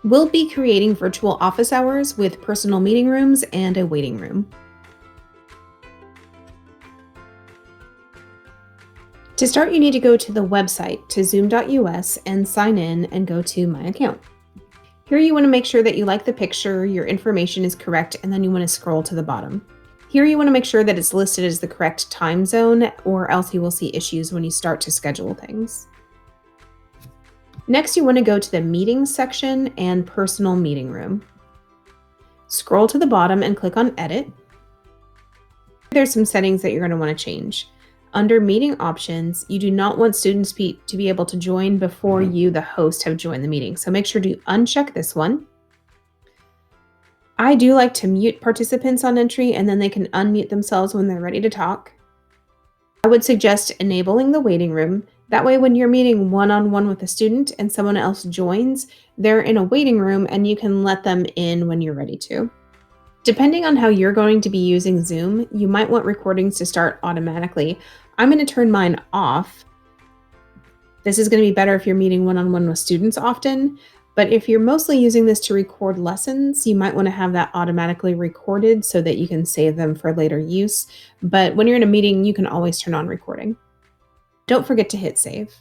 We'll be creating virtual office hours with personal meeting rooms and a waiting room. To start, you need to go to the website to zoom.us and sign in and go to My Account. Here you want to make sure that you like the picture, your information is correct, and then you want to scroll to the bottom. Here you want to make sure that it's listed as the correct time zone, or else you will see issues when you start to schedule things. Next, you want to go to the Meetings section and Personal Meeting Room. Scroll to the bottom and click on Edit. There's some settings that you're going to want to change. Under Meeting Options, you do not want students to be able to join before you, the host, have joined the meeting. So make sure to uncheck this one. I do like to mute participants on entry, and then they can unmute themselves when they're ready to talk. I would suggest enabling the waiting room. That way, when you're meeting one-on-one with a student and someone else joins, they're in a waiting room and you can let them in when you're ready to. Depending on how you're going to be using Zoom, you might want recordings to start automatically. I'm going to turn mine off. This is going to be better if you're meeting one-on-one with students often, but if you're mostly using this to record lessons, you might want to have that automatically recorded so that you can save them for later use. But when you're in a meeting, you can always turn on recording. Don't forget to hit save.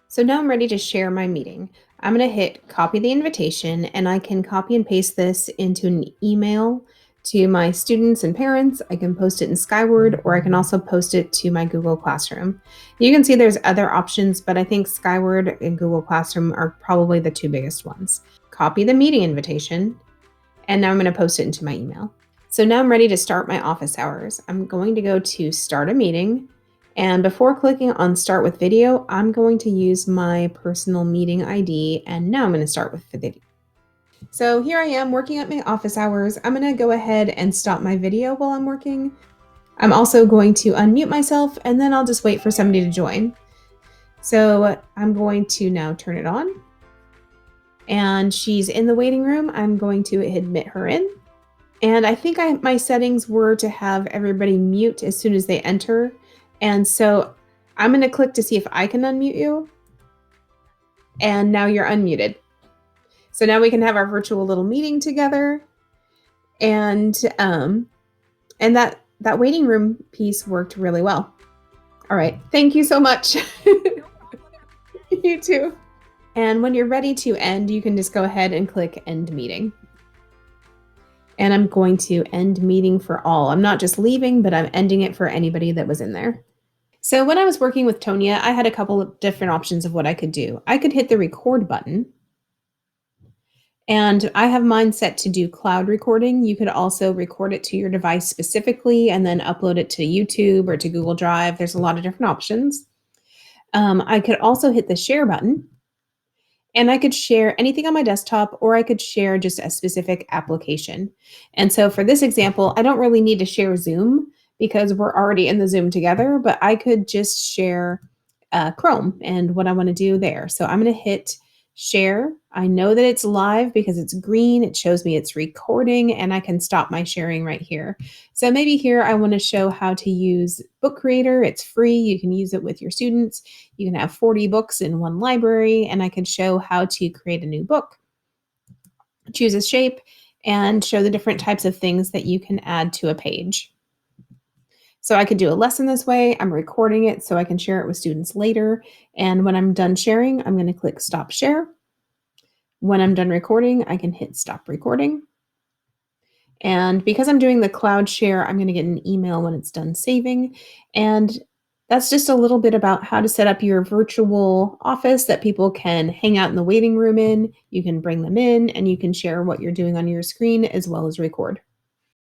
So now I'm ready to share my meeting. I'm going to hit copy the invitation, and I can copy and paste this into an email to my students and parents. I can post it in Skyward, or I can also post it to my Google Classroom. You can see there's other options, but I think Skyward and Google Classroom are probably the two biggest ones. Copy the meeting invitation, and now I'm going to post it into my email. So now I'm ready to start my office hours. I'm going to go to Start a Meeting. And before clicking on Start with Video, I'm going to use my personal meeting ID, and now I'm going to start with the video. So here I am working at my office hours. I'm going to go ahead and stop my video while I'm working. I'm also going to unmute myself, and then I'll just wait for somebody to join. So I'm going to now turn it on. And she's in the waiting room. I'm going to admit her in. And I think my settings were to have everybody mute as soon as they enter. And so I'm going to click to see if I can unmute you. And now you're unmuted. So now we can have our virtual little meeting together. And that waiting room piece worked really well. All right. Thank you so much. You too. And when you're ready to end, you can just go ahead and click End Meeting. And I'm going to end meeting for all. I'm not just leaving, but I'm ending it for anybody that was in there. So when I was working with Tonya, I had a couple of different options of what I could do. I could hit the record button. And I have mine set to do cloud recording. You could also record it to your device specifically and then upload it to YouTube or to Google Drive. There's a lot of different options. I could also hit the share button. And I could share anything on my desktop, or I could share just a specific application. And so for this example, I don't really need to share Zoom because we're already in the Zoom together, but I could just share Chrome and what I want to do there. So I'm going to hit share. I know that it's live because it's green. It shows me it's recording, and I can stop my sharing right here. So maybe here I want to show how to use Book Creator. It's free. You can use it with your students. You can have 40 books in one library, and I can show how to create a new book. Choose a shape and show the different types of things that you can add to a page. So I could do a lesson this way. I'm recording it so I can share it with students later. And when I'm done sharing, I'm going to click Stop Share. When I'm done recording, I can hit Stop Recording. And because I'm doing the cloud share, I'm going to get an email when it's done saving. And that's just a little bit about how to set up your virtual office that people can hang out in the waiting room in. You can bring them in, and you can share what you're doing on your screen as well as record.